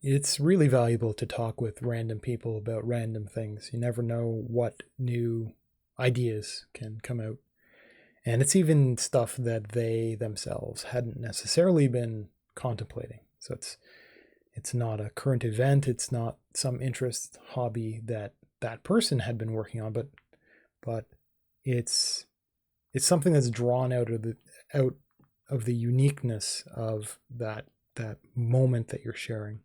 It's really valuable to talk with random people about random things. You never know what new ideas can come out. And it's even stuff that they themselves hadn't necessarily been contemplating. So it's not a current event, it's not some interest hobby that that person had been working on, but it's it's something that's drawn out of the uniqueness of that moment that you're sharing.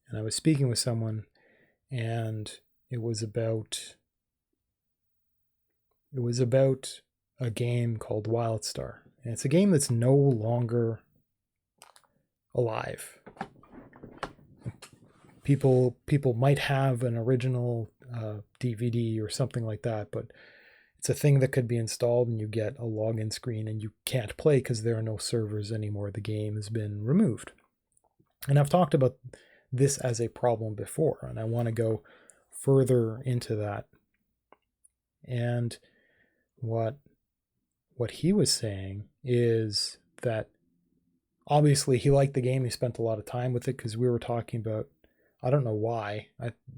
And I was speaking with someone, and it was about it was about a game called WildStar. And it's a game that's no longer alive. People might have an original DVD or something like that, but it's a thing that could be installed and you get a login screen and you can't play because there are no servers anymore. The game has been removed. And I've talked about this as a problem before, and I want to go further into that. And what he was saying is that obviously he liked the game. He spent a lot of time with it because we were talking about, I don't know why,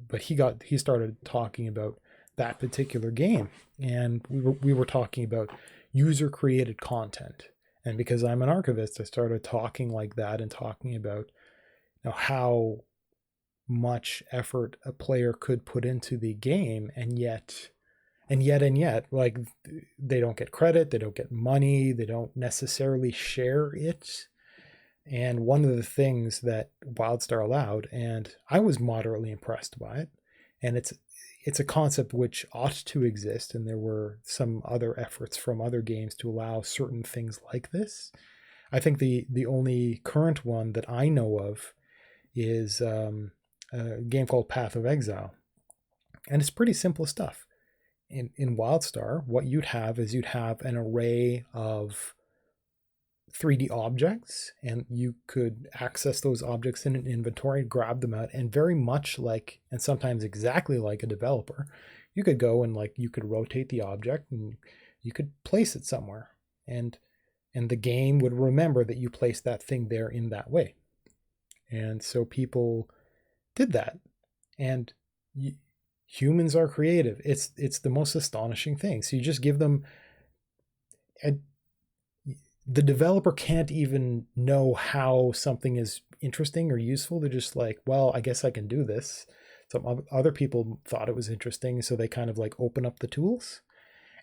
but he started talking about that particular game, and we were talking about user created content. And because I'm an archivist, I started talking like that and talking about how much effort a player could put into the game, and yet, like, they don't get credit, they don't get money, they don't necessarily share it. And one of the things that WildStar allowed, and I was moderately impressed by it, and it's a concept which ought to exist, and there were some other efforts from other games to allow certain things like this. I think the only current one that I know of is a game called Path of Exile, and it's pretty simple stuff. In WildStar, what you'd have is you'd have an array of 3D objects, and you could access those objects in an inventory, grab them out, and very much like, and sometimes exactly like a developer, you could go and you could rotate the object and you could place it somewhere, and the game would remember that you placed that thing there in that way. And so people did that, and humans are creative. It's the most astonishing thing. So you just give them the developer can't even know how something is interesting or useful. They're just like, well, I guess I can do this. Some other people thought it was interesting, so they kind of open up the tools,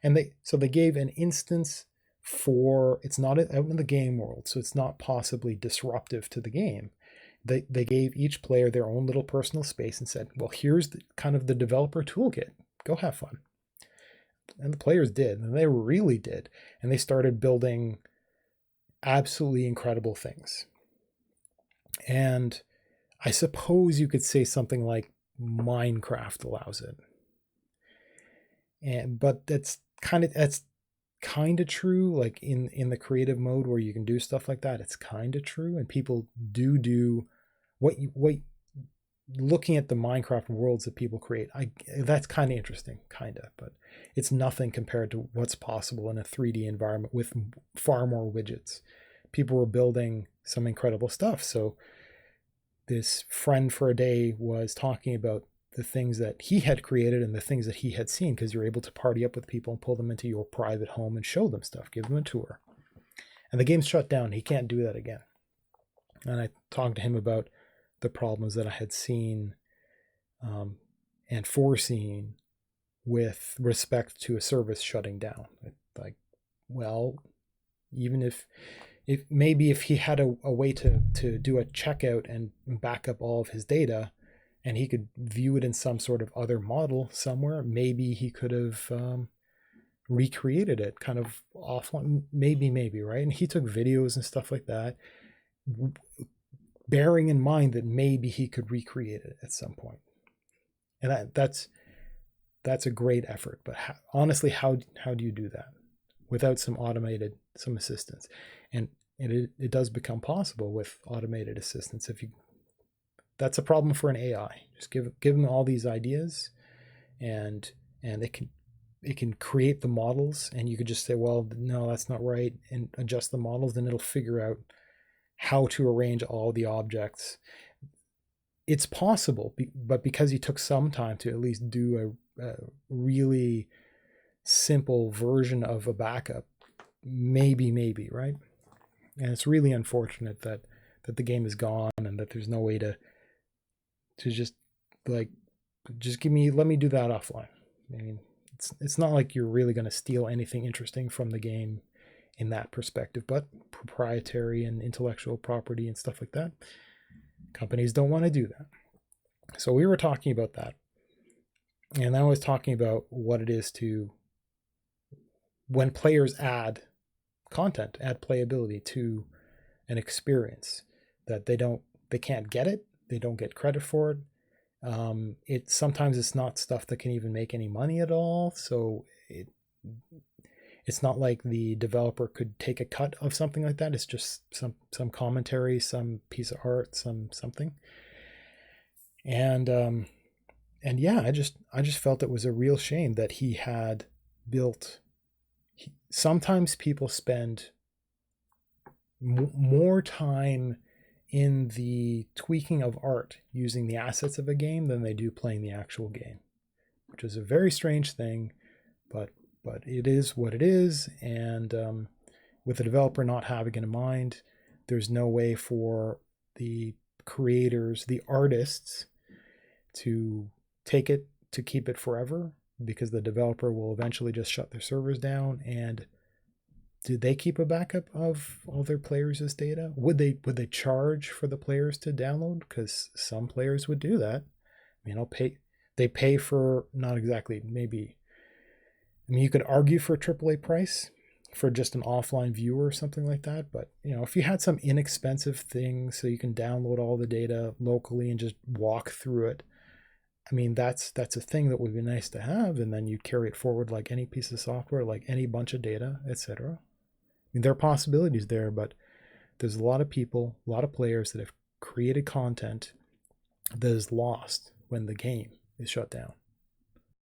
and they gave an instance for, it's not out in the game world, so it's not possibly disruptive to the game. They gave each player their own little personal space and said, well, here's the developer toolkit. Go have fun. And the players did, and they really did. And they started building absolutely incredible things. And I suppose you could say something like Minecraft allows it. But that's kind of true. Like in the creative mode where you can do stuff like that, it's kind of true. And people do what looking at the Minecraft worlds that people create, that's kind of interesting, but it's nothing compared to what's possible in a 3D environment with far more widgets. People were building some incredible stuff. So this friend for a day was talking about the things that he had created and the things that he had seen, because you're able to party up with people and pull them into your private home and show them stuff, give them a tour. And the game's shut down. He can't do that again. And I talked to him about the problems that I had seen and foreseen with respect to a service shutting down. Like, well, even if maybe if he had a way to do a checkout and back up all of his data, and he could view it in some sort of other model somewhere, maybe he could have recreated it kind of offline, maybe, right? And he took videos and stuff like that, bearing in mind that maybe he could recreate it at some point. And that's a great effort. But honestly, how do you do that without some assistance? And it does become possible with automated assistance. That's a problem for an AI. Just give them all these ideas, and it can create the models, and you could just say, well, no, that's not right, and adjust the models, then it'll figure out how to arrange all the objects. it's possible, but because you took some time to at least do a really simple version of a backup, maybe, right? And it's really unfortunate that the game is gone and that there's no way to just like just let me do that offline. I mean, it's not like you're really going to steal anything interesting from the game in that perspective, but proprietary and intellectual property and stuff like that, companies don't want to do that. So we were talking about that, and I was talking about what it is to, when players add content, add playability to an experience, that they can't get it, they don't get credit for it. Sometimes it's not stuff that can even make any money at all, so it's not like the developer could take a cut of something like that. It's just some commentary, some piece of art, something. And yeah, I just felt it was a real shame that he had built. Sometimes people spend more time in the tweaking of art using the assets of a game than they do playing the actual game, which is a very strange thing, but it is what it is. And with the developer not having it in mind, there's no way for the creators, the artists, to take it, to keep it forever, because the developer will eventually just shut their servers down. And do they keep a backup of all their players' data? Would they charge for the players to download? Because some players would do that. I mean, they pay for, not exactly, maybe, I mean, you could argue for a AAA price for just an offline viewer or something like that. But, if you had some inexpensive thing so you can download all the data locally and just walk through it, I mean, that's a thing that would be nice to have. And then you carry it forward like any piece of software, like any bunch of data, etc. I mean, there are possibilities there, but there's a lot of people, a lot of players that have created content that is lost when the game is shut down.